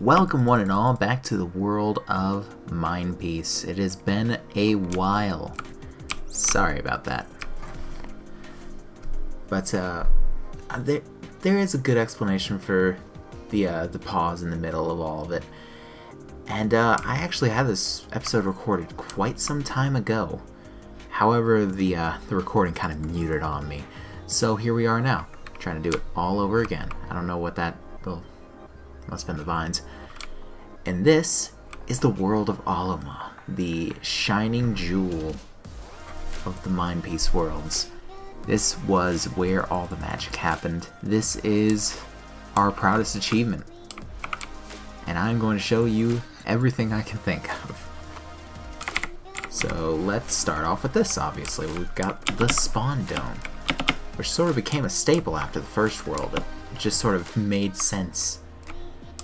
Welcome one and all back to the world of Mind Peace. It has been a while. Sorry about that. But there is a good explanation for the pause in the middle of all of it. And I actually had this episode recorded quite some time ago. However, the recording kind of muted on me. So here we are now, trying to do it all over again. I don't know what that... Well, must have been the vines. And this is the world of Aluma, the shining jewel of the Mind Peace worlds. This was where all the magic happened. This is our proudest achievement. And I'm going to show you everything I can think of. So let's start off with this, obviously. We've got the spawn dome, which sort of became a staple after the first world. It just sort of made sense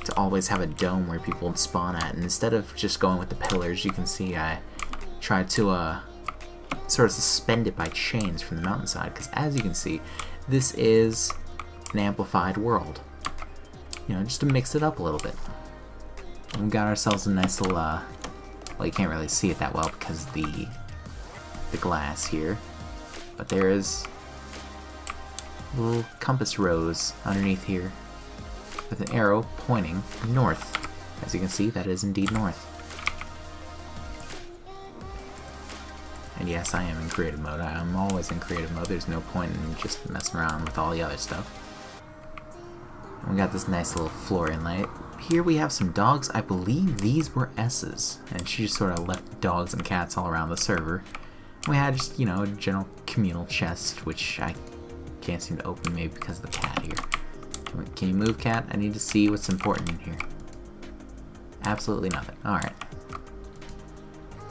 to always have a dome where people would spawn at, and instead of just going with the pillars, you can see I tried to sort of suspend it by chains from the mountainside, because as you can see, this is an amplified world. You know, just to mix it up a little bit. And we got ourselves a nice little, well, you can't really see it that well because the glass here, but there is a little compass rose underneath here with an arrow pointing north. As you can see, that is indeed north. And yes, I am in creative mode. I'm always in creative mode. There's no point in just messing around with all the other stuff. And we got this nice little floor inlay. Here we have some dogs. I believe these were S's. And she just sort of left dogs and cats all around the server. We had just, you know, a general communal chest, which I can't seem to open, maybe because of the cat here. Can you move, cat? I need to see what's important in here. Absolutely nothing. Alright.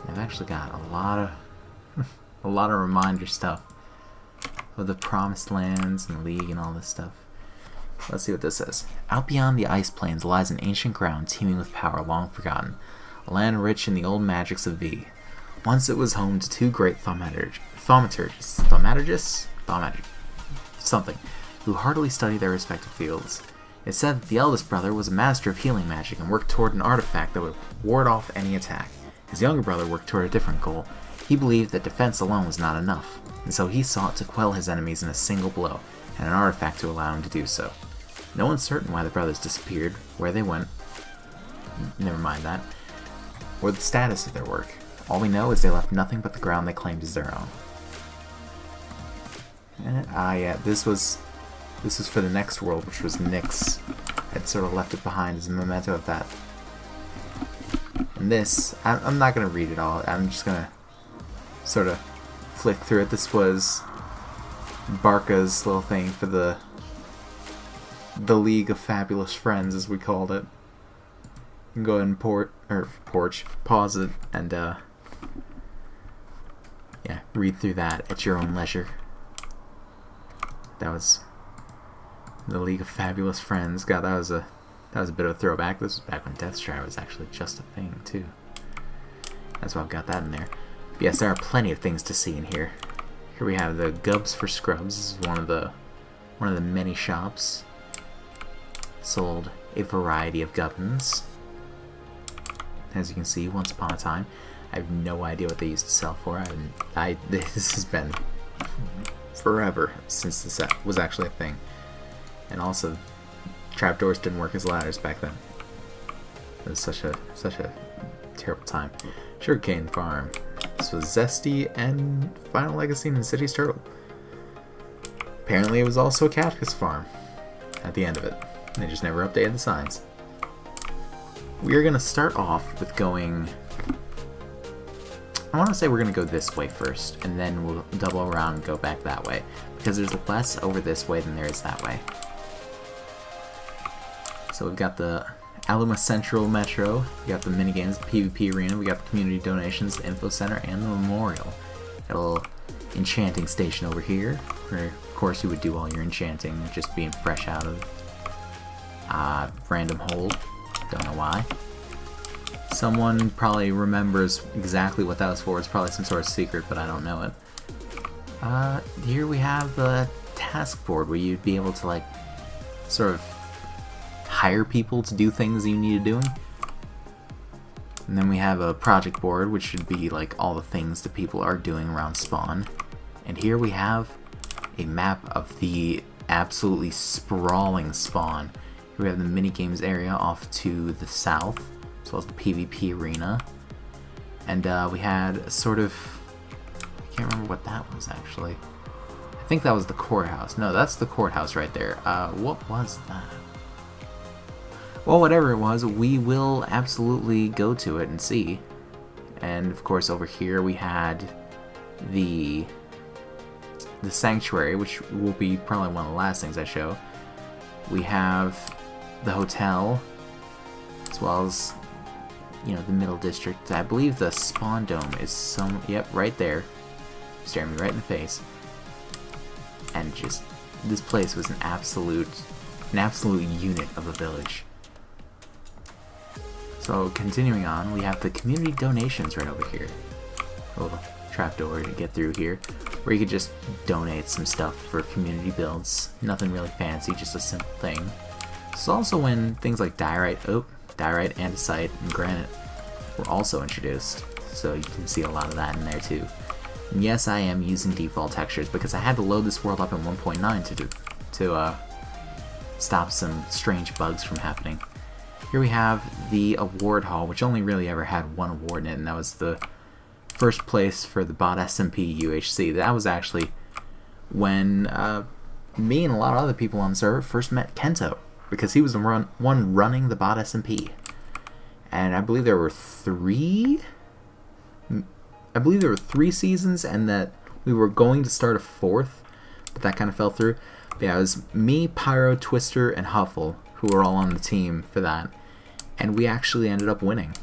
I've actually got a lot of reminder stuff of the Promised Lands and League and all this stuff. Let's see what this says. Out beyond the ice plains lies an ancient ground teeming with power long forgotten, a land rich in the old magics of V. Once it was home to two great thaumaturgists, who heartily studied their respective fields. It said that the eldest brother was a master of healing magic and worked toward an artifact that would ward off any attack. His younger brother worked toward a different goal. He believed that defense alone was not enough, and so he sought to quell his enemies in a single blow, and an artifact to allow him to do so. No one's certain why the brothers disappeared, where they went, never mind that, or the status of their work. All we know is they left nothing but the ground they claimed as their own. Yeah, this was for the next world, which was Nyx. Had sort of left it behind as a memento of that. And this, I'm not going to read it all. I'm just going to sort of flick through it. This was Barca's little thing for the League of Fabulous Friends, as we called it. You can go ahead and pause it, and yeah, read through that at your own leisure. That was the League of Fabulous Friends. God, that was a bit of a throwback. This was back when Deathstrike was actually just a thing too. That's why I've got that in there. But yes, there are plenty of things to see in here. Here we have the Gubs for Scrubs. This is one of the many shops. Sold a variety of gubbins. As you can see, once upon a time, I have no idea what they used to sell for. This has been forever since this was actually a thing. And also, trapdoors didn't work as ladders back then. It was such a terrible time. Sugarcane Farm. This was Zesty and Final Legacy and City's Turtle. Apparently it was also a cactus farm at the end of it. They just never updated the signs. We're going to start off with going... I want to say we're going to go this way first, and then we'll double around and go back that way. Because there's less over this way than there is that way. So we've got the Aluma Central Metro, we got the minigames, the PvP arena, we got the community donations, the info center, and the memorial. Got a little enchanting station over here, where of course you would do all your enchanting, just being fresh out of random hold. Don't know why. Someone probably remembers exactly what that was for. It's probably some sort of secret, but I don't know it. Here we have the task board where you'd be able to like sort of hire people to do things you need doing. And then we have a project board, which should be like all the things that people are doing around spawn. And here we have a map of the absolutely sprawling spawn. Here we have the minigames area off to the south, as well as the PvP arena. And we had a sort of, I can't remember what that was actually. I think that was the courthouse. No, that's the courthouse right there. What was that? Well, whatever it was, we will absolutely go to it and see. And of course over here we had the sanctuary, which will be probably one of the last things I show. We have the hotel, as well as, you know, the middle district. I believe the spawn dome is yep, right there, staring me right in the face. And just, this place was an absolute unit of a village. So continuing on, we have the community donations right over here. A little trapdoor to get through here, where you could just donate some stuff for community builds. Nothing really fancy, just a simple thing. This is also when things like diorite, andesite, and granite were also introduced. So you can see a lot of that in there too. And yes, I am using default textures because I had to load this world up in 1.9 to stop some strange bugs from happening. Here we have the award hall, which only really ever had one award in it, and that was the first place for the bot SMP UHC. That was actually when me and a lot of other people on the server first met Kento, because he was the one running the bot SMP. And I believe there were three seasons, and that we were going to start a fourth, but that kind of fell through. But yeah, it was me, Pyro, Twister, and Huffle who were all on the team for that, and we actually ended up winning.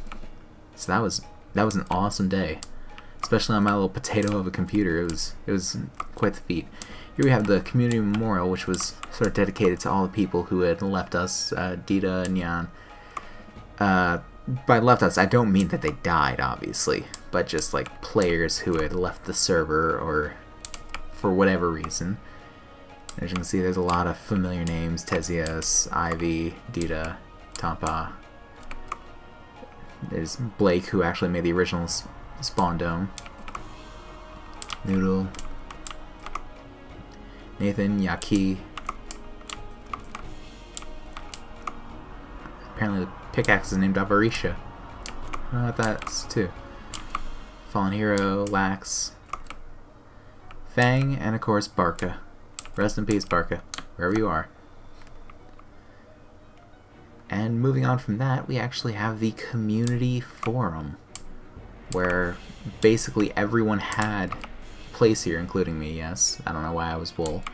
So that was an awesome day, especially on my little potato of a computer. It was quite the feat. Here we have the community memorial, which was sort of dedicated to all the people who had left us, Dita and Jan. By left us, I don't mean that they died, obviously, but just like players who had left the server or for whatever reason. As you can see, there's a lot of familiar names: Tezias, Ivy, Dita, Tampa. There's Blake, who actually made the original spawn dome. Noodle. Nathan, Yaki. Apparently the pickaxe is named Avarisha. I don't know what that's too. Fallen Hero, Lax, Fang, and of course Barca. Rest in peace, Barca, wherever you are. And moving on from that, we actually have the community forum, where basically everyone had a place here, including me. Yes, I don't know why I was wool.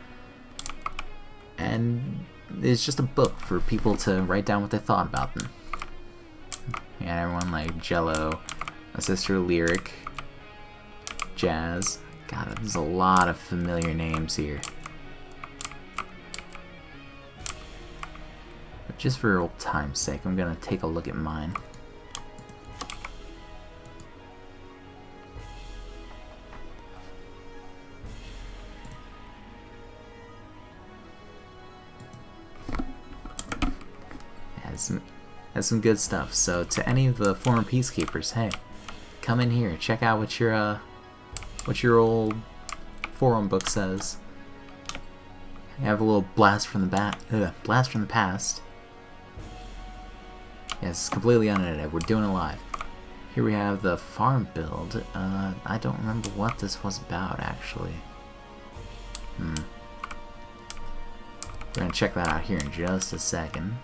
And it's just a book for people to write down what they thought about them. And everyone like Jello, my sister Lyric, Jazz. God, there's a lot of familiar names here. But just for old time's sake, I'm gonna take a look at mine. Has some good stuff. So to any of the former Peacekeepers, hey, come in here, check out what your old forum book says. You have a little blast from the past. Yes, it's completely unedited. We're doing it live. Here we have the farm build. I don't remember what this was about actually. We're gonna check that out here in just a second.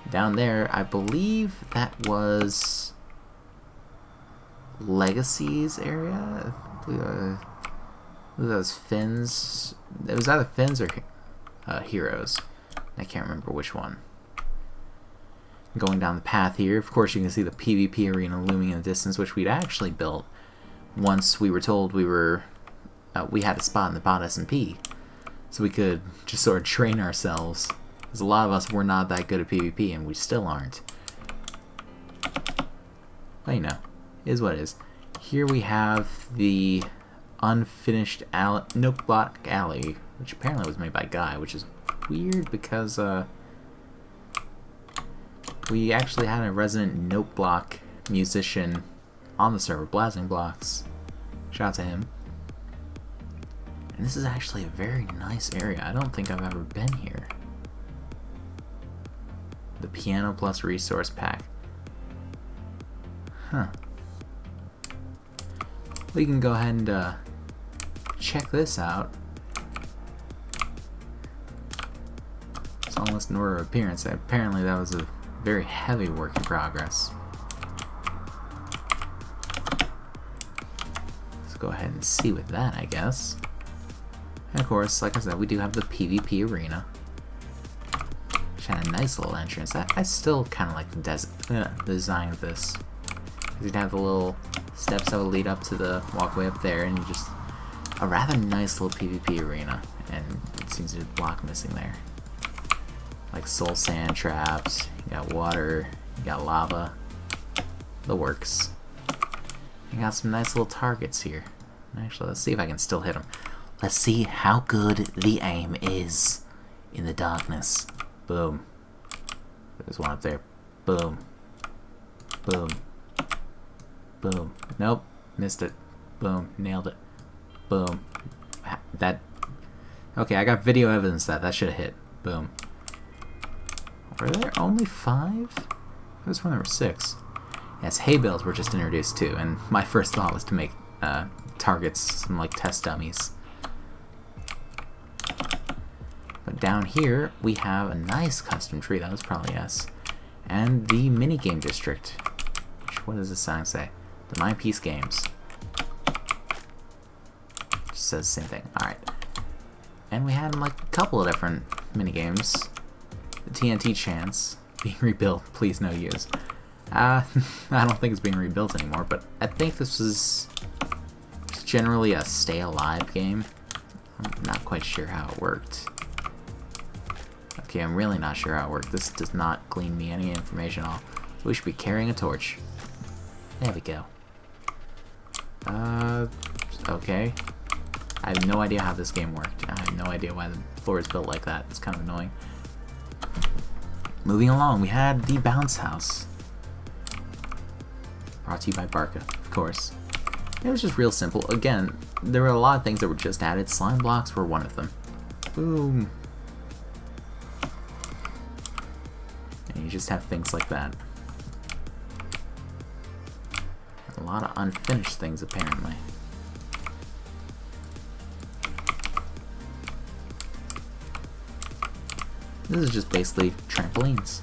Down there, I believe that was Legacy's area. I believe that was Finn's. It was either Finn's or Heroes. I can't remember which one. Going down the path here, of course you can see the PvP arena looming in the distance, which we'd actually built once we were told we had a spot in the bot SMP, so we could just sort of train ourselves. Because a lot of us were not that good at PvP, and we still aren't. But you know, it is what it is. Here we have the unfinished Nook Block Alley, which apparently was made by Guy, which is weird because we actually had a resident note block musician on the server, blasting blocks. Shout out to him. And this is actually a very nice area. I don't think I've ever been here. The Piano Plus Resource Pack. Huh. We can go ahead and check this out. It's almost an order of appearance. Apparently that was a very heavy work in progress. Let's go ahead and see with that, I guess. And of course, like I said, we do have the PvP arena. Which had a nice little entrance. I still kind of like the design of this. You'd have the little steps that would lead up to the walkway up there, and just a rather nice little PvP arena. And it seems to be a block missing there. Like soul sand traps, you got water, you got lava, the works. You got some nice little targets here. Actually, let's see if I can still hit them. Let's see how good the aim is in the darkness. Boom. There's one up there. Boom. Boom. Boom. Nope. Missed it. Boom. Nailed it. Boom. That... Okay, I got video evidence that should have hit. Boom. Were there only 5? I was when there were 6. Yes, hay bales were just introduced too, and my first thought was to make targets, some like test dummies. But down here, we have a nice custom tree. That was probably us. And the minigame district. What does this sign say? The My Peace Games. Just says the same thing. Alright. And we had like a couple of different minigames. The TNT chance. Being rebuilt. Please no use. I don't think it's being rebuilt anymore, but I think this is generally a stay alive game. I'm not quite sure how it worked. Okay, I'm really not sure how it worked. This does not glean me any information at all. We should be carrying a torch. There we go. Okay. I have no idea how this game worked. I have no idea why the floor is built like that. It's kind of annoying. Moving along, we had the bounce house. Brought to you by Barca, of course. It was just real simple. Again, there were a lot of things that were just added. Slime blocks were one of them. Boom. And you just have things like that. A lot of unfinished things, apparently. This is just basically trampolines.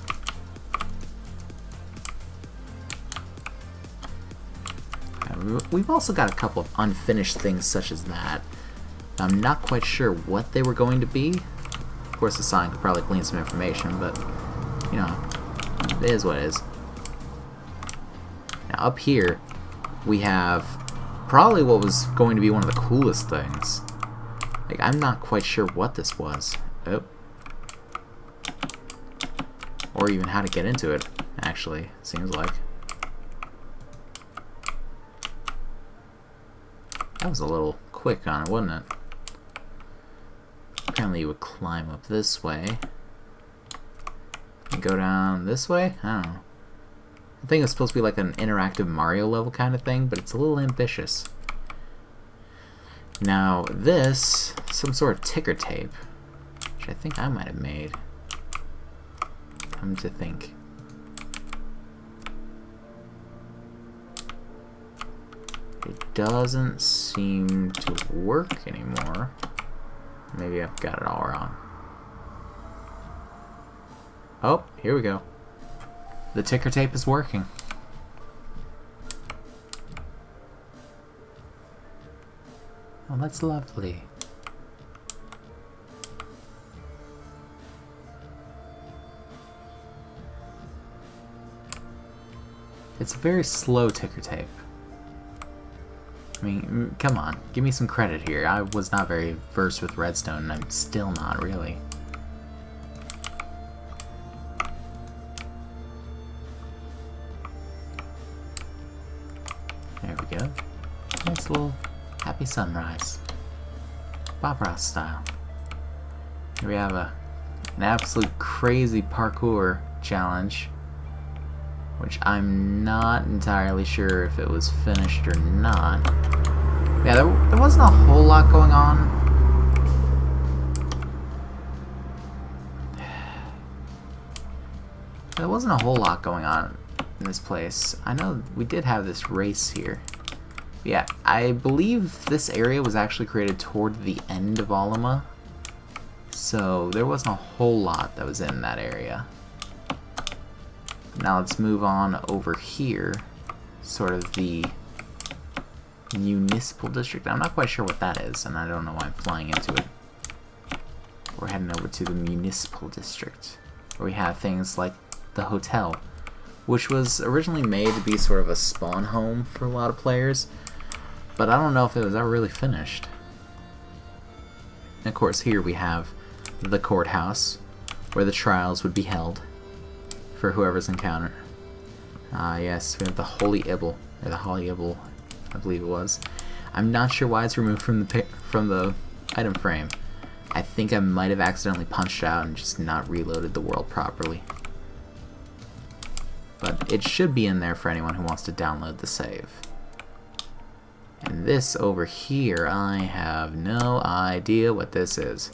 We've also got a couple of unfinished things such as that. I'm not quite sure what they were going to be. Of course, the sign could probably glean some information, but, you know, it is what it is. Now, up here, we have probably what was going to be one of the coolest things. Like, I'm not quite sure what this was. Oh. Or even how to get into it, actually, seems like. That was a little quick on it, wasn't it? Apparently you would climb up this way. And go down this way? I don't know. I think it's supposed to be like an interactive Mario level kind of thing, but it's a little ambitious. Now this, some sort of ticker tape, which I think I might have made. Come to think. It doesn't seem to work anymore. Maybe I've got it all wrong. Oh, here we go. The ticker tape is working. Oh, that's lovely. It's a very slow ticker tape. I mean, come on, give me some credit here. I was not very versed with redstone, and I'm still not really. There we go. Nice little happy sunrise. Bob Ross style. Here we have an absolute crazy parkour challenge. which I'm not entirely sure if it was finished or not. Yeah, there wasn't a whole lot going on. There wasn't a whole lot going on in this place. I know we did have this race here. Yeah, I believe this area was actually created toward the end of Aluma. So there wasn't a whole lot that was in that area. Now let's move on over here. Sort of the municipal district. I'm not quite sure what that is, and I don't know why I'm flying into it. We're heading over to the municipal district, where we have things like the hotel, which was originally made to be sort of a spawn home for a lot of players, but I don't know if it was ever really finished. And of course, here we have the courthouse, where the trials would be held for whoever's encountered. Yes, we have the Holy Ibble, or the Holy Ibble, I believe it was. I'm not sure why it's removed from the item frame. I think I might have accidentally punched out and just not reloaded the world properly. But it should be in there for anyone who wants to download the save. And this over here, I have no idea what this is.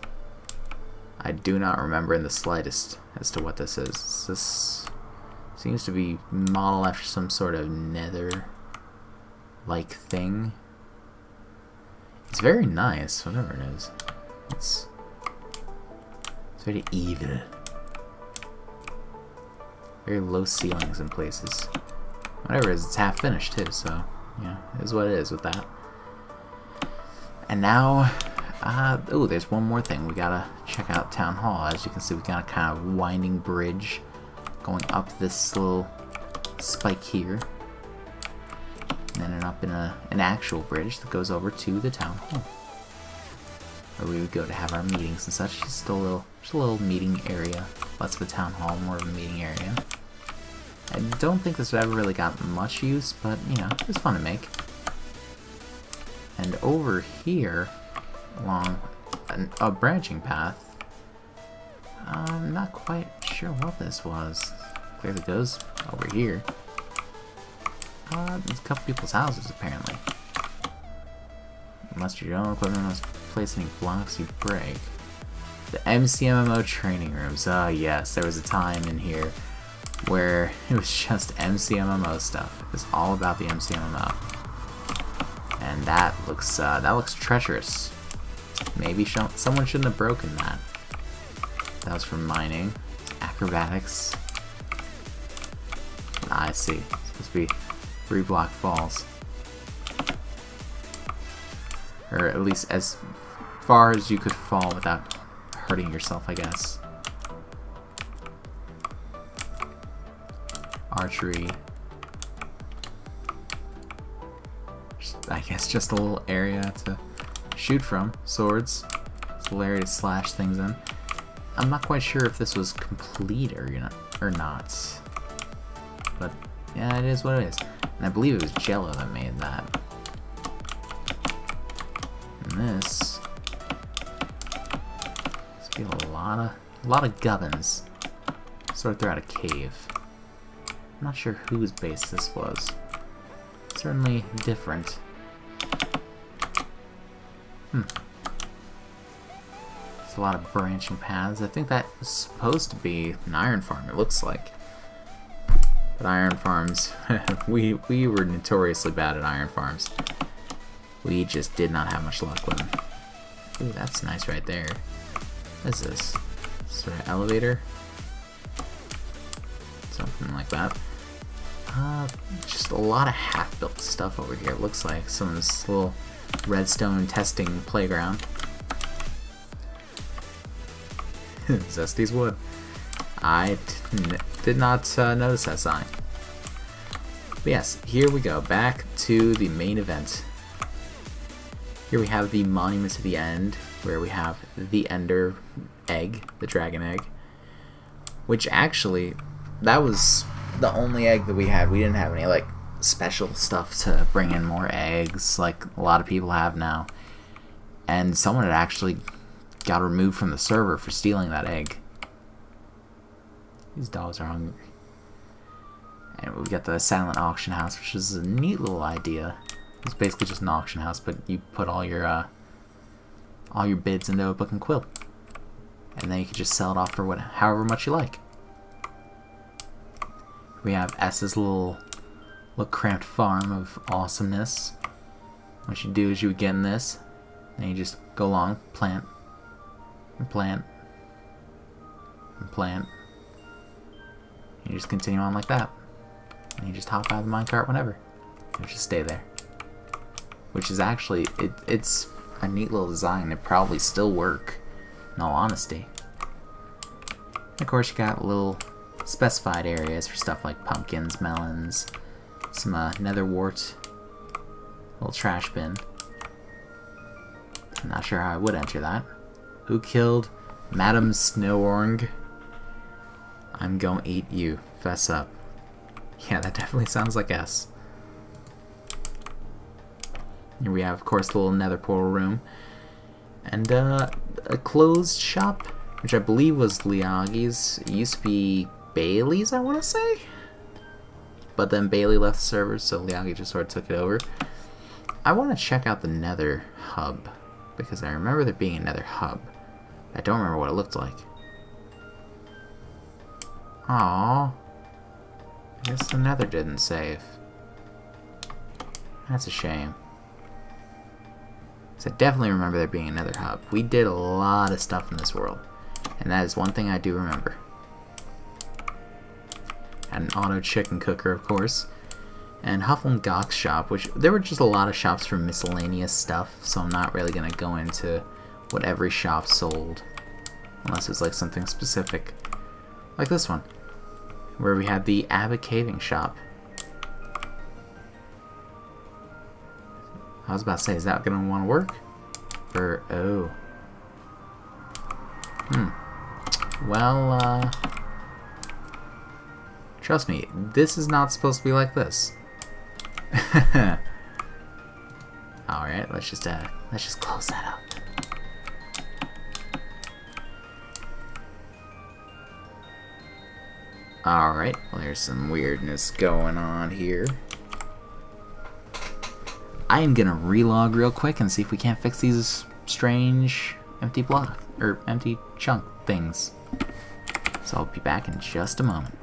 I do not remember in the slightest as to what this is. This seems to be modeled after some sort of nether-like thing. It's very nice, whatever it is. It's very evil. Very low ceilings in places. Whatever it is, it's half finished too, so yeah, it is what it is with that. And now, oh, there's one more thing. We gotta check out Town Hall. As you can see, we got a kind of winding bridge going up this little spike here, and then up in an actual bridge that goes over to the Town Hall, where we would go to have our meetings and such. Just a little meeting area. Less of a town hall, more of a meeting area. I don't think this ever really got much use, but you know, it was fun to make. And over here, along a branching path, I'm not quite sure what this was. Clearly goes over here. There's a couple people's houses apparently. Unless your own equipment must place any blocks you break. The MCMMO training rooms. Oh yes, there was a time in here where it was just MCMMO stuff. It was all about the MCMMO. And that looks treacherous. Maybe someone shouldn't have broken that. That was for mining. Acrobatics. I see. It's supposed to be 3 block falls. Or at least as far as you could fall without hurting yourself, I guess. Archery. I guess just a little area to shoot from. Swords. It's a little area to slash things in. I'm not quite sure if this was complete or not. But yeah, it is what it is. And I believe it was Jello that made that. And this must be a lot of gubbins. Sort of throughout a cave. I'm not sure whose base this was. Certainly different. There's a lot of branching paths. I think that was supposed to be an iron farm, it looks like. But iron farms, we were notoriously bad at iron farms. We just did not have much luck with them. Ooh, that's nice right there. What is this? Sort of elevator? Something like that. Just a lot of half-built stuff over here. It looks like some of this little redstone testing playground. Zesty's wood. I did not notice that sign. But yes, here we go. Back to the main event. Here we have the monument to the end, where we have the ender egg, the dragon egg. Which actually, that was the only egg that we had. We didn't have any like special stuff to bring in more eggs like a lot of people have now. And someone had actually got removed from the server for stealing that egg. These dogs are hungry. And we got the silent auction house, which is a neat little idea. It's basically just an auction house, but you put all your bids into a book and quill, and then you can just sell it off for however much you like. We have S's little cramped farm of awesomeness. What you do is you would get in this, and you just go along, plant, and plant, and plant. You just continue on like that. And you just hop out of the minecart whenever. You just stay there. Which is actually, it's a neat little design. It probably still work, in all honesty. And of course you got little specified areas for stuff like pumpkins, melons, some nether wart, little trash bin. I'm not sure how I would enter that. Who killed Madam Snoworng? I'm gonna eat you. Fess up. Yeah, that definitely sounds like S. Here we have, of course, the little nether portal room. And a closed shop, which I believe was Liagi's. It used to be Bailey's, I want to say? But then Bailey left the server, so Liagi just sort of took it over. I want to check out the nether hub, because I remember there being a nether hub. I don't remember what it looked like. Aww. I guess the nether didn't save. That's a shame. So I definitely remember there being another hub. We did a lot of stuff in this world, and that is one thing I do remember. Had an auto chicken cooker, of course, and Huffle and Gawk's shop, which there were just a lot of shops for miscellaneous stuff, so I'm not really going to go into what every shop sold, unless it's like something specific, like this one, where we had the Abbott Caving shop. I was about to say, is that going to want to work? Or, oh. Well, trust me, this is not supposed to be like this. Alright, let's just close that up. Alright, well, there's some weirdness going on here. I am gonna relog real quick and see if we can't fix these strange empty block or empty chunk things. So I'll be back in just a moment.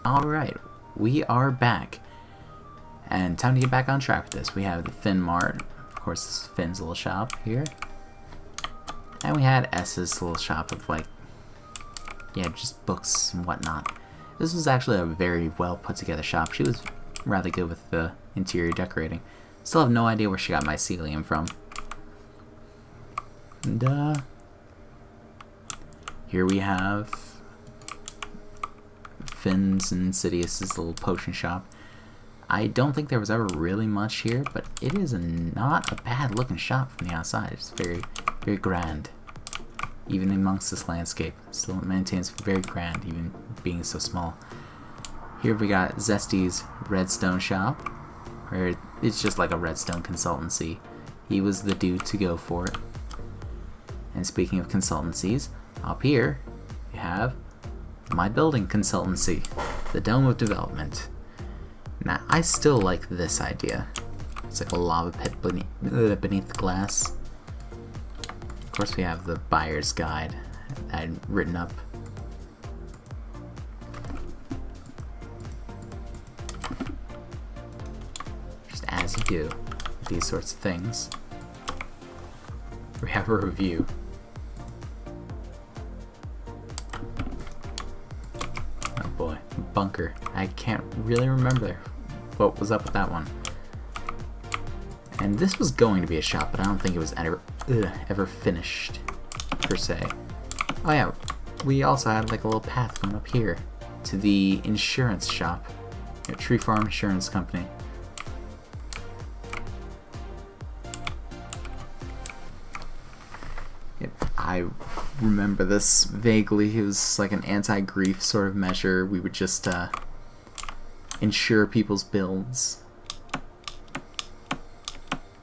Alright, we are back. And time to get back on track with this. We have the Finn Mart. Of course, this is Finn's little shop here. And we had S's little shop of, like, yeah, just books and whatnot. This was actually a very well put together shop. She was rather good with the interior decorating. Still have no idea where she got mycelium from. And, here we have Finn's and Insidious's little potion shop. I don't think there was ever really much here, but it is not a bad looking shop from the outside. It's very, very grand. Even amongst this landscape. Still maintains very grand, even being so small. Here we got Zesty's Redstone shop, where it's just like a redstone consultancy. He was the dude to go for it. And speaking of consultancies, up here we have my building consultancy, the Dome of Development. Now, I still like this idea. It's like a lava pit beneath the glass. Of course, we have the buyer's guide I'd written up. Just as you do with these sorts of things. We have a review. Oh boy, bunker. I can't really remember what was up with that one. And this was going to be a shop, but I don't think it was ever finished, per se. Oh yeah, we also had like a little path going up here to the insurance shop, Tree Farm Insurance Company. Yep, I remember this vaguely. It was like an anti-grief sort of measure. We would just ensure people's builds.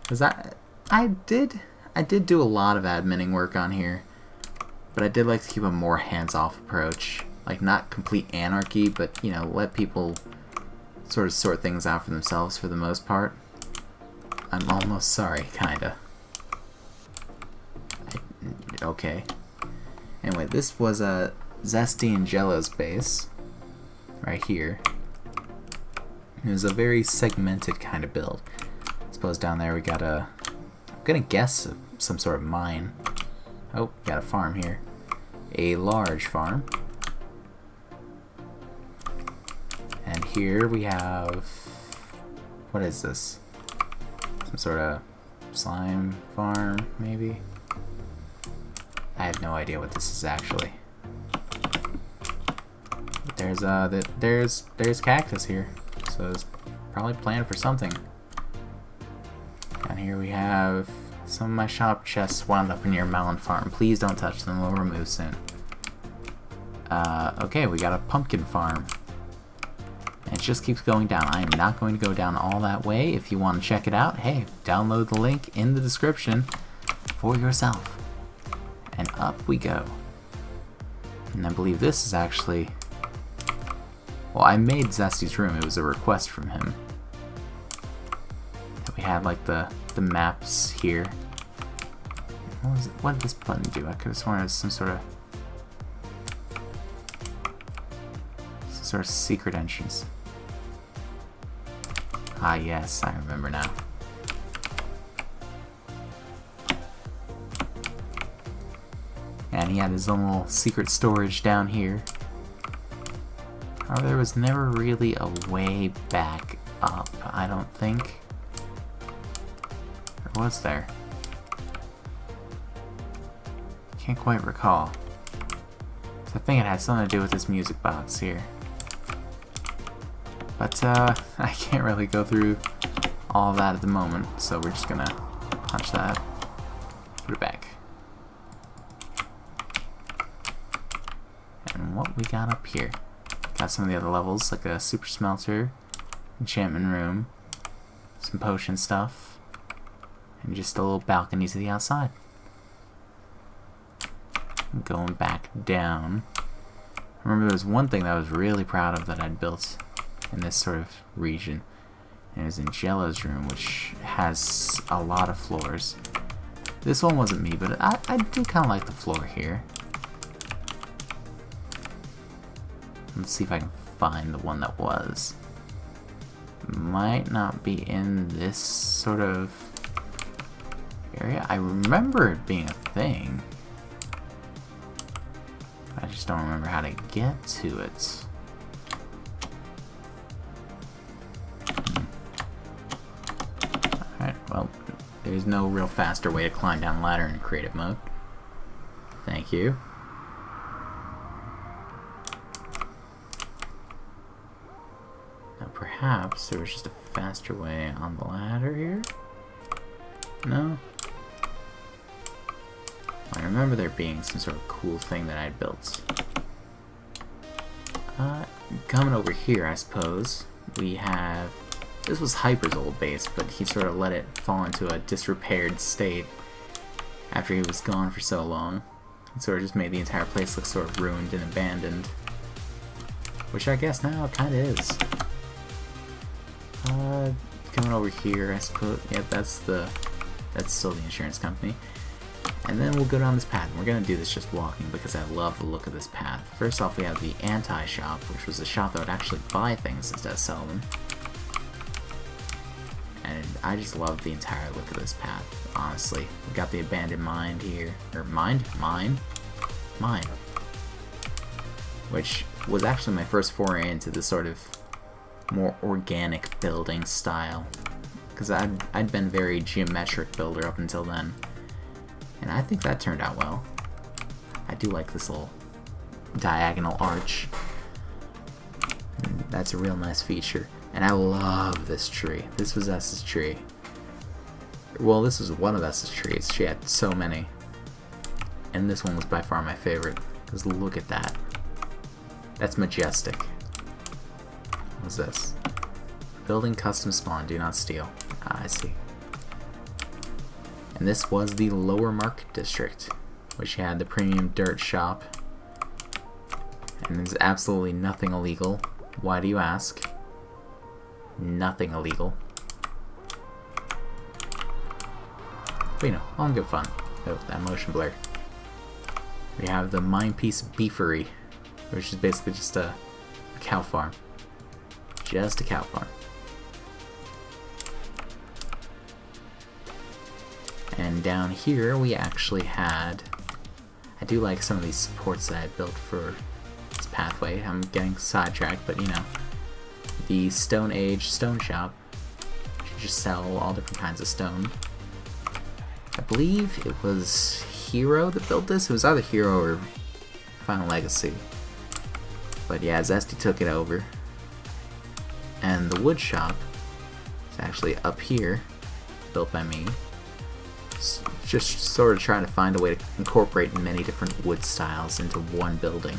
Cause I did do a lot of adminning work on here, but I did like to keep a more hands-off approach. Like, not complete anarchy, but, you know, let people sort of sort things out for themselves for the most part. I'm almost sorry, kinda. Okay. Anyway, this was a Zesty and Jello's base, right here. It was a very segmented kind of build. I suppose down there we got a, I'm gonna guess some sort of mine. Oh, got a farm here. A large farm. And here we have, what is this? Some sort of slime farm, maybe? I have no idea what this is actually. But there's cactus here, so it's probably planned for something. And here we have some of my shop chests wound up in your melon farm. Please don't touch them; we'll remove soon. Okay, we got a pumpkin farm. And it just keeps going down. I am not going to go down all that way. If you want to check it out, hey, download the link in the description for yourself. And up we go. And I believe this is actually... Well, I made Zesty's room. It was a request from him. We had like the maps here. What was it? What did this button do? I could have sworn it was some sort of secret entrance. Ah, yes, I remember now. And he had his own little secret storage down here. However, there was never really a way back up, I don't think. Or was there? Can't quite recall. So I think it had something to do with this music box here. But I can't really go through all of that at the moment, so we're just gonna punch that, put it back. And what we got up here? Got some of the other levels, like a super smelter, enchantment room, some potion stuff, and just a little balcony to the outside. Going back down. I remember there was one thing that I was really proud of that I'd built in this sort of region. And it was in Jello's room, which has a lot of floors. This one wasn't me, but I do kind of like the floor here. Let's see if I can find the one that was. Might not be in this sort of area. I remember it being a thing. I just don't remember how to get to it. Alright, well, there's no real faster way to climb down the ladder in creative mode. Thank you. Now perhaps there was just a faster way on the ladder here? No? I remember there being some sort of cool thing that I'd built. Coming over here, I suppose, we have... This was Hyper's old base, but he sort of let it fall into a disrepaired state after he was gone for so long. It sort of just made the entire place look sort of ruined and abandoned. Which I guess now it kind of is. Coming over here, I suppose... Yeah, that's still the insurance company. And then we'll go down this path, and we're going to do this just walking because I love the look of this path. First off, we have the anti-shop, which was a shop that would actually buy things instead of sell them. And I just love the entire look of this path, honestly. We got the abandoned mine here, or mine, which was actually my first foray into this sort of more organic building style, because I'd been a very geometric builder up until then. And I think that turned out well. I do like this little diagonal arch. That's a real nice feature. And I love this tree. This was S's tree. Well, this was one of S's trees. She had so many. and this one was by far my favorite, because look at that. That's majestic. What's this? Building custom spawn, do not steal. Ah, I see. And this was the lower market district, which had the premium dirt shop. And there's absolutely nothing illegal. Why do you ask? Nothing illegal. But you know, all in good fun. Oh, that motion blur. We have the Mine Piece Beefery, which is basically just a cow farm. Just a cow farm. And down here we actually had, I do like some of these supports that I built for this pathway. I'm getting sidetracked, but you know, the Stone Age stone shop. You just sell all different kinds of stone. I believe it was Hero that built this. It was either Hero or Final Legacy. But yeah, Zesty took it over. And the wood shop is actually up here, built by me. Just sort of trying to find a way to incorporate many different wood styles into one building.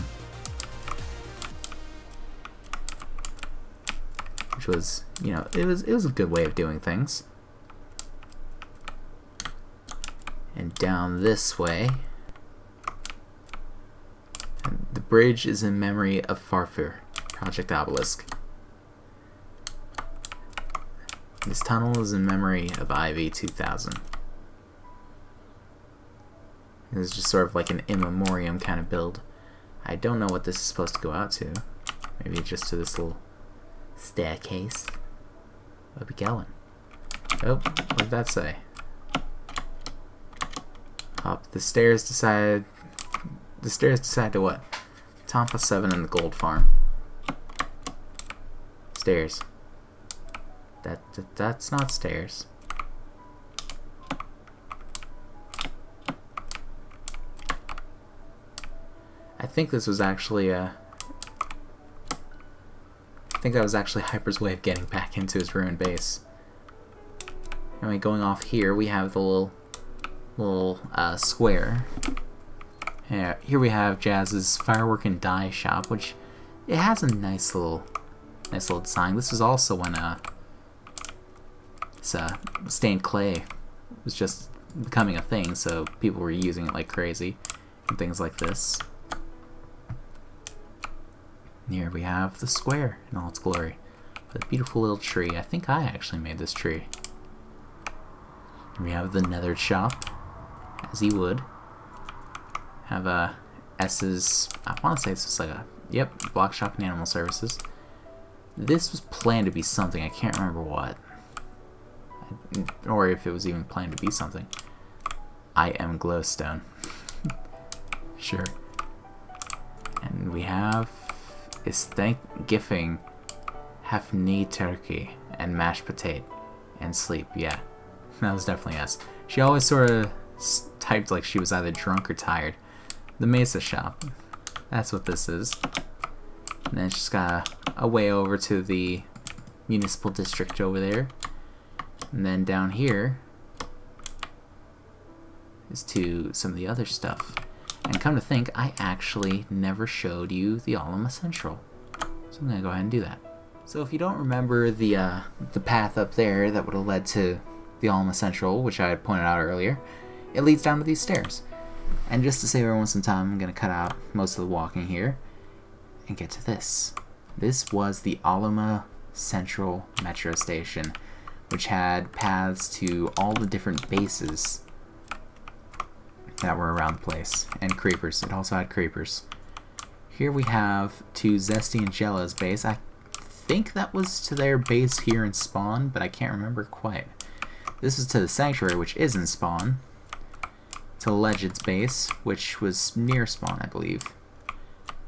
Which was, you know, it was a good way of doing things. And down this way, the bridge is in memory of Farfur, Project Obelisk. This tunnel is in memory of Ivy 2000. This is just sort of like an in memoriam kind of build. I don't know what this is supposed to go out to. Maybe just to this little staircase. Where we going? Oh, what did that say? Up the stairs decide. The stairs decide to what? Tampa 7 and the gold farm. Stairs. That's not stairs. I think this was actually I think that was actually Hyper's way of getting back into his ruined base. Anyway, going off here, we have the little square. Yeah, here we have Jazz's firework and dye shop, which it has a nice little design. This was also when stained clay was just becoming a thing, so people were using it like crazy and things like this. And here we have the square in all its glory, with a beautiful little tree. I think I actually made this tree. We have the nether shop, as you would. Have S's, I want to say this was like a, yep, block shop and animal services. This was planned to be something, I can't remember what. Or if it was even planned to be something. I am glowstone. Sure. And we have is Thanksgiving Hafni turkey and mashed potato and sleep. Yeah, that was definitely us. She always sort of typed like she was either drunk or tired. The Mesa shop. That's what this is. And then she's got a way over to the municipal district over there. And then down here is to some of the other stuff. And come to think, I actually never showed you the Aluma Central. So I'm going to go ahead and do that. So if you don't remember the path up there that would have led to the Aluma Central, which I had pointed out earlier, it leads down to these stairs. And just to save everyone some time, I'm going to cut out most of the walking here and get to this. This was the Aluma Central Metro Station, which had paths to all the different bases that were around the place, and creepers. It also had creepers. Here we have to Zesty and Jella's base. I think that was to their base here in Spawn, but I can't remember quite. This is to the Sanctuary, which is in Spawn. To Leged's base, which was near Spawn, I believe.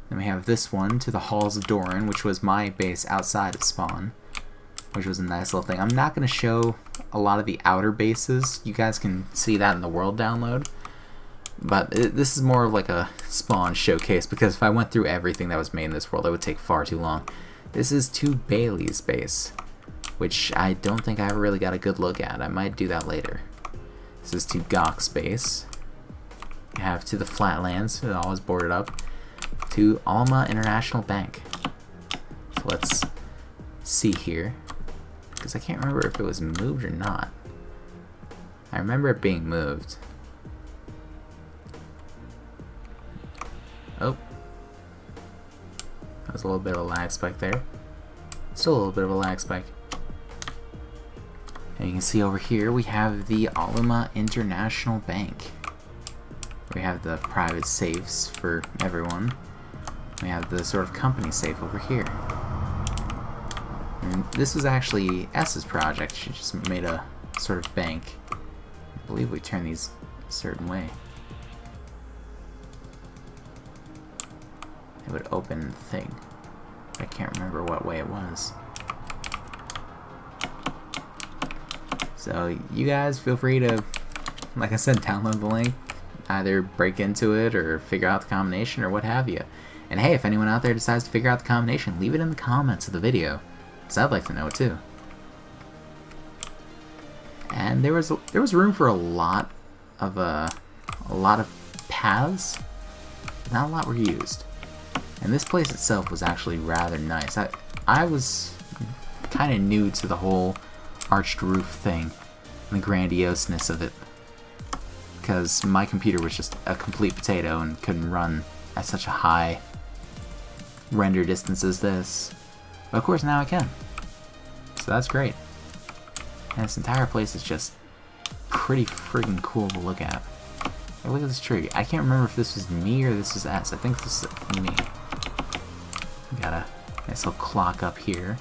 Then we have this one to the Halls of Doran, which was my base outside of Spawn, which was a nice little thing. I'm not going to show a lot of the outer bases. You guys can see that in the world download. But this is more of like a Spawn showcase, because if I went through everything that was made in this world, it would take far too long. This is to Bailey's base, which I don't think I ever really got a good look at. I might do that later. This is to Gok's base. You have to the Flatlands, it always boarded up, to Aluma International Bank. So let's see here, because I can't remember if it was moved or not. I remember it being moved. Oh. That was a little bit of a lag spike there. Still a little bit of a lag spike. And you can see over here we have the Aluma International Bank. We have the private safes for everyone. We have the sort of company safe over here. And this was actually S's project. She just made a sort of bank. I believe we turn these a certain way. It would open the thing. I can't remember what way it was. So you guys feel free to, like I said, download the link, either break into it or figure out the combination or what have you. And hey, if anyone out there decides to figure out the combination, leave it in the comments of the video, because I'd like to know it too. And there was room for a lot of paths. Not a lot were used. And this place itself was actually rather nice. I was kind of new to the whole arched roof thing and the grandioseness of it, because my computer was just a complete potato and couldn't run at such a high render distance as this. But of course now I can. So that's great. And this entire place is just pretty friggin' cool to look at. Hey, look at this tree. I can't remember if this was me or this was S. I think this is me. Got a nice little clock up here.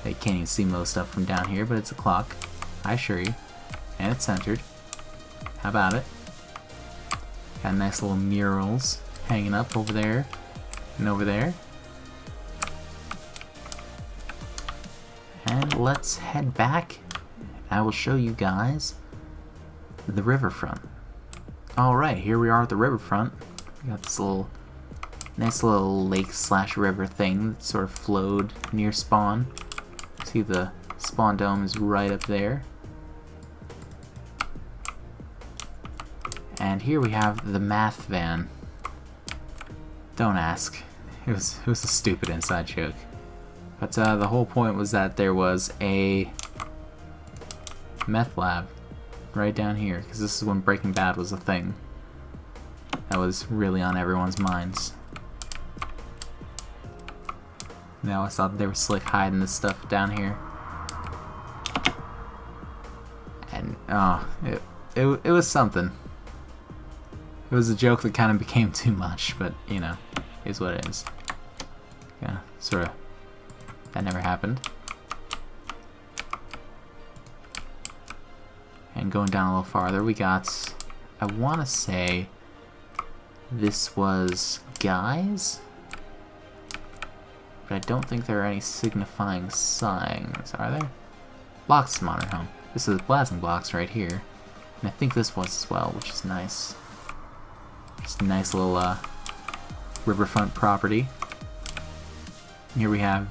You can't even see most stuff from down here, but it's a clock, I assure you. And it's centered. How about it? Got nice little murals hanging up over there and over there. And let's head back. I will show you guys the riverfront. Alright, here we are at the riverfront. We got this nice little lake slash river thing that sort of flowed near spawn. See, the spawn dome is right up there. And here we have the math van. Don't ask. It was a stupid inside joke. But the whole point was that there was a meth lab right down here, because this is when Breaking Bad was a thing. That was really on everyone's minds. They always thought they were slick hiding this stuff down here. And, oh, it was something. It was a joke that kind of became too much, but, you know, is what it is. Yeah, sort of. That never happened. And going down a little farther, we got, I want to say, this was Guys? But I don't think there are any signifying signs, are there? Blocks modern home. This is Blasting Blocks right here. And I think this was as well, which is nice. Just a nice little riverfront property. Here we have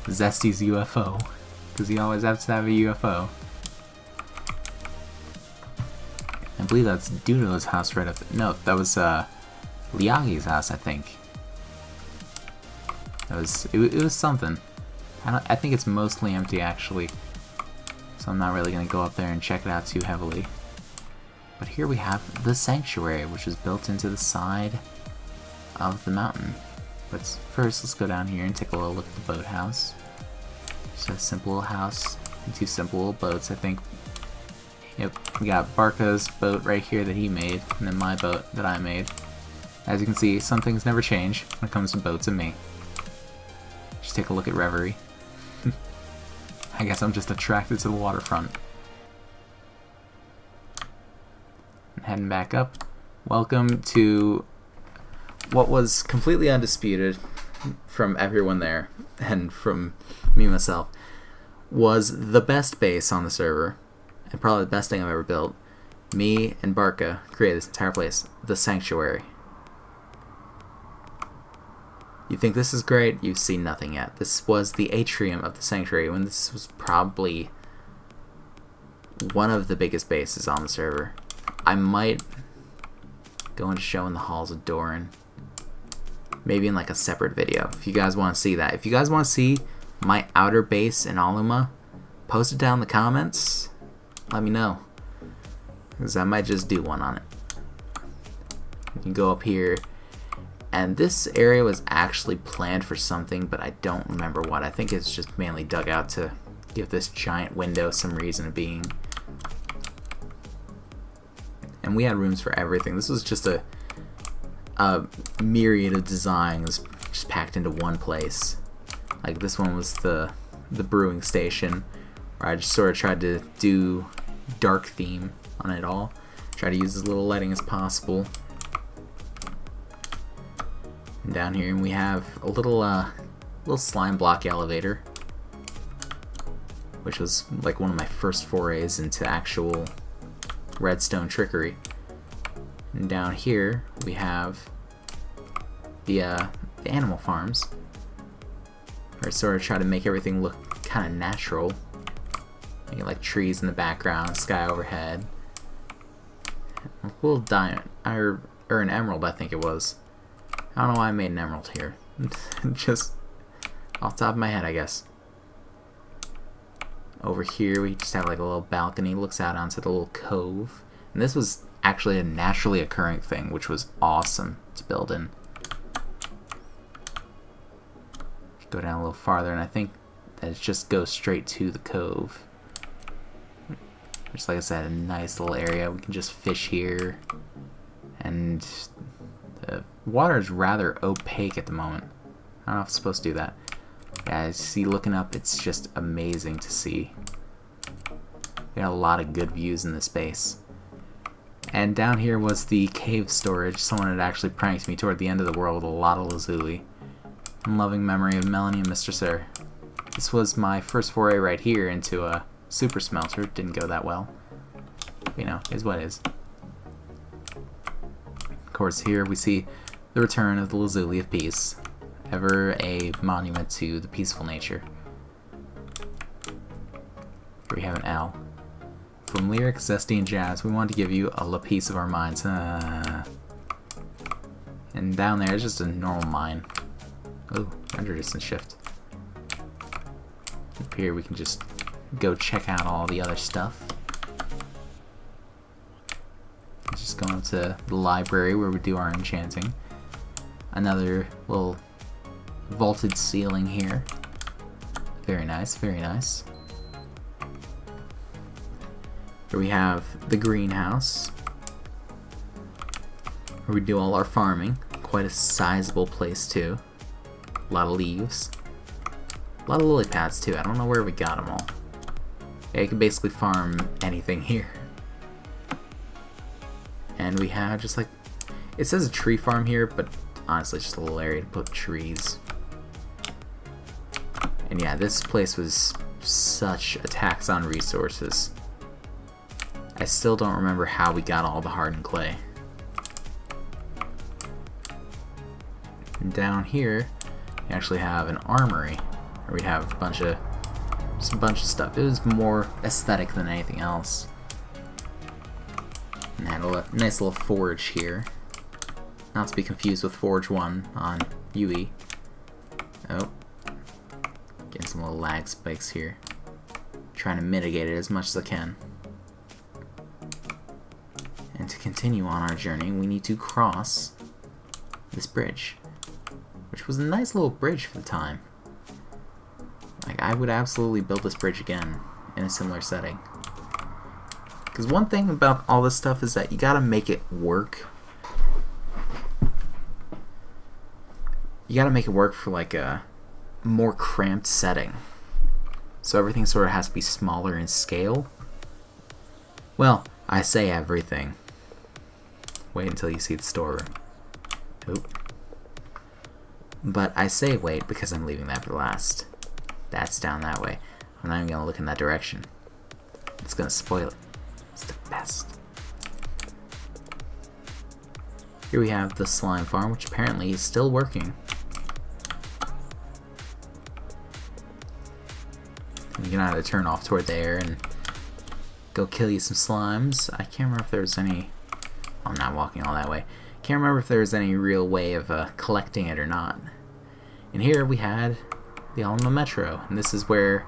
Zesty's UFO, because he always has to have a UFO. I believe that's Doodle's house right up there. No, that was Liagi's house, I think. It was something. I think it's mostly empty actually, so I'm not really gonna go up there and check it out too heavily. But here we have the sanctuary, which is built into the side of the mountain. But first, let's go down here and take a little look at the boathouse. Just a simple little house and two simple little boats, I think. Yep, we got Barca's boat right here that he made, and then my boat that I made. As you can see, some things never change when it comes to boats and me. Just take a look at Reverie. I guess I'm just attracted to the waterfront. And heading back up. Welcome to what was completely undisputed from everyone there, and from me myself, was the best base on the server, and probably the best thing I've ever built. Me and Barca created this entire place, the Sanctuary. You think this is great? You've seen nothing yet. This was the atrium of the Sanctuary, when this was probably one of the biggest bases on the server. I might go into showing the halls of Doran. Maybe in like a separate video if you guys want to see that. If you guys want to see my outer base in Aluma, post it down in the comments. Let me know, because I might just do one on it. You can go up here, and this area was actually planned for something, but I don't remember what. I think it's just mainly dug out to give this giant window some reason of being. And we had rooms for everything. This was just a myriad of designs just packed into one place. Like this one was the brewing station, where I just sort of tried to do dark theme on it all. Try to use as little lighting as possible. And down here we have a little slime block elevator, which was like one of my first forays into actual redstone trickery. And down here we have the animal farms, where I sort of try to make everything look kind of natural. You get like trees in the background, sky overhead. A little diamond, or an emerald, I think it was. I don't know why I made an emerald here. Just off the top of my head, I guess. Over here we just have like a little balcony, looks out onto the little cove. And this was actually a naturally occurring thing, which was awesome to build in. Go down a little farther, and I think that it just goes straight to the cove. Just like I said, a nice little area. We can just fish here, and the water is rather opaque at the moment. I don't know if it's supposed to do that. Yeah, I see, looking up, it's just amazing to see. We got a lot of good views in this base. And down here was the cave storage. Someone had actually pranked me toward the end of the world with a lot of lazuli. In loving memory of Melanie and Mr. Sir. This was my first foray right here into a super smelter. It didn't go that well. But, you know, is what is. Of course, here we see the return of the lazuli of peace. Ever a monument to the peaceful nature. Here we have an L. From lyric, zesty, and jazz, we want to give you a piece of our minds. And down there is just a normal mine. Oh, render distance shift. Up here we can just go check out all the other stuff. Just going up to the library where we do our enchanting. Another little vaulted ceiling here. Very nice, very nice. Here we have the greenhouse, where we do all our farming. Quite a sizable place too. A lot of leaves. A lot of lily pads too. I don't know where we got them all. Yeah, you can basically farm anything here. And we have just like, it says a tree farm here, but honestly just a little area to put trees. And yeah, this place was such a tax on resources. I still don't remember how we got all the hardened clay. And down here, we actually have an armory, where we have a bunch of stuff. It was more aesthetic than anything else. And had a nice little forge here, not to be confused with Forge 1 on UE. Oh, getting some little lag spikes here. Trying to mitigate it as much as I can. And to continue on our journey, we need to cross this bridge, which was a nice little bridge for the time. Like, I would absolutely build this bridge again in a similar setting. Because one thing about all this stuff is that you gotta make it work. You gotta make it work for like a more cramped setting. So everything sort of has to be smaller in scale. Well, I say everything. Wait until you see the storeroom. Oop. But I say wait because I'm leaving that for last. That's down that way. I'm not even gonna look in that direction. It's gonna spoil it. It's the best. Here we have the slime farm, which apparently is still working. You can either turn off toward there and go kill you some slimes. I can't remember if there's any I'm not walking all that way. Can't remember if there was any real way of collecting it or not. And here we had the Aluma Metro, and this is where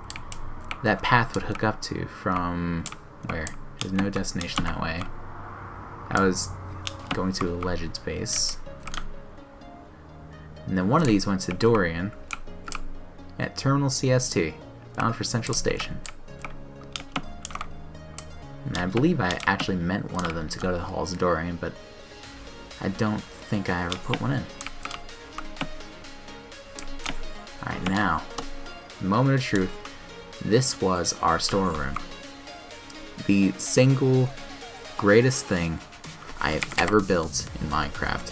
that path would hook up to from where? There's no destination that way. I was going to a Legends base. And then one of these went to Dorian at Terminal CST, bound for Central Station. And I believe I actually meant one of them to go to the Halls of Dorian, but I don't think I ever put one in. Alright, now, moment of truth. This was our storeroom. The single greatest thing I have ever built in Minecraft.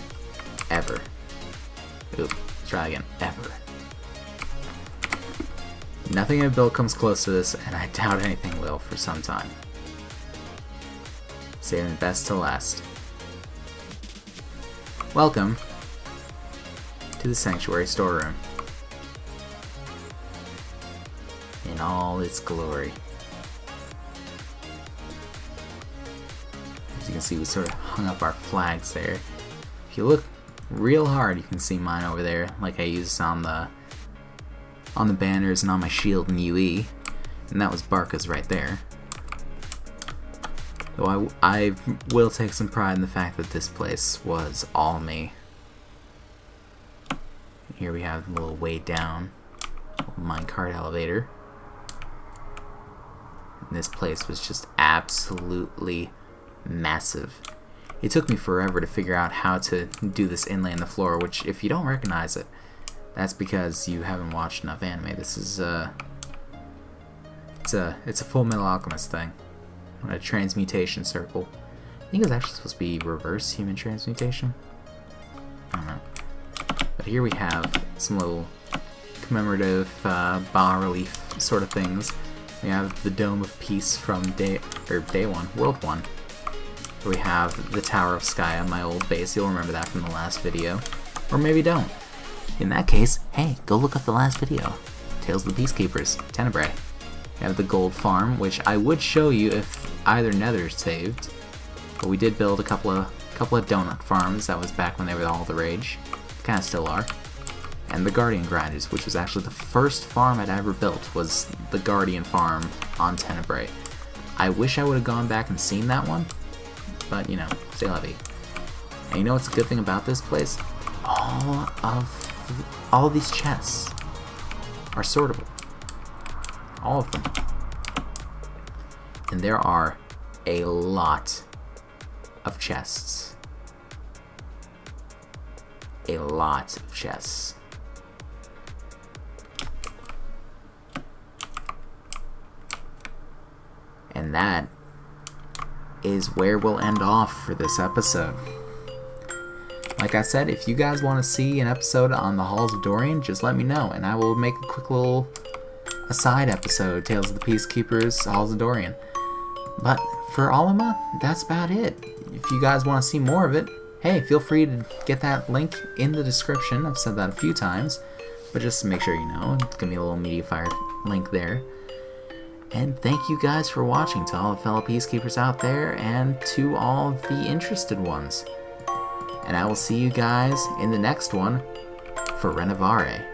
Ever. Oop, try again. Ever. Nothing I've built comes close to this, and I doubt anything will for some time. Saving the best to last. Welcome to the Sanctuary storeroom. In all its glory. As you can see, we sort of hung up our flags there. If you look real hard, you can see mine over there, like I used on the banners and on my shield and UE, and that was Barca's right there. Though I will take some pride in the fact that this place was all me. Here we have the little way down, minecart elevator. And this place was just absolutely massive. It took me forever to figure out how to do this inlay in the floor, which if you don't recognize it, that's because you haven't watched enough anime. This is it's a Full Metal Alchemist thing. A transmutation circle. I think it was actually supposed to be reverse human transmutation. I don't know. But here we have some little commemorative bas-relief sort of things. We have the Dome of Peace from day 1, World 1. We have the Tower of Sky on my old base. You'll remember that from the last video. Or maybe don't. In that case, hey, go look up the last video. Tales of the Peacekeepers, Tenebrae. We have the gold farm, which I would show you if either nether saved. But we did build a couple of donut farms. That was back when they were all the rage. Kinda still are. And the Guardian Grinders, which was actually the first farm I'd ever built, was the Guardian farm on Tenebrae. I wish I would have gone back and seen that one, but you know, c'est la vie. And you know what's the good thing about this place? All of these chests are sortable. All of them. And there are a lot of chests. A lot of chests. And that is where we'll end off for this episode. Like I said, if you guys want to see an episode on the Halls of Dorian, just let me know, and I will make a quick little aside episode, Tales of the Peacekeepers, Halls of Dorian. But for Aluma, that's about it. If you guys want to see more of it, hey, feel free to get that link in the description. I've said that a few times, but just to make sure you know, it's going to be a little Mediafire link there. And thank you guys for watching, to all the fellow Peacekeepers out there, and to all the interested ones. And I will see you guys in the next one for Renovare.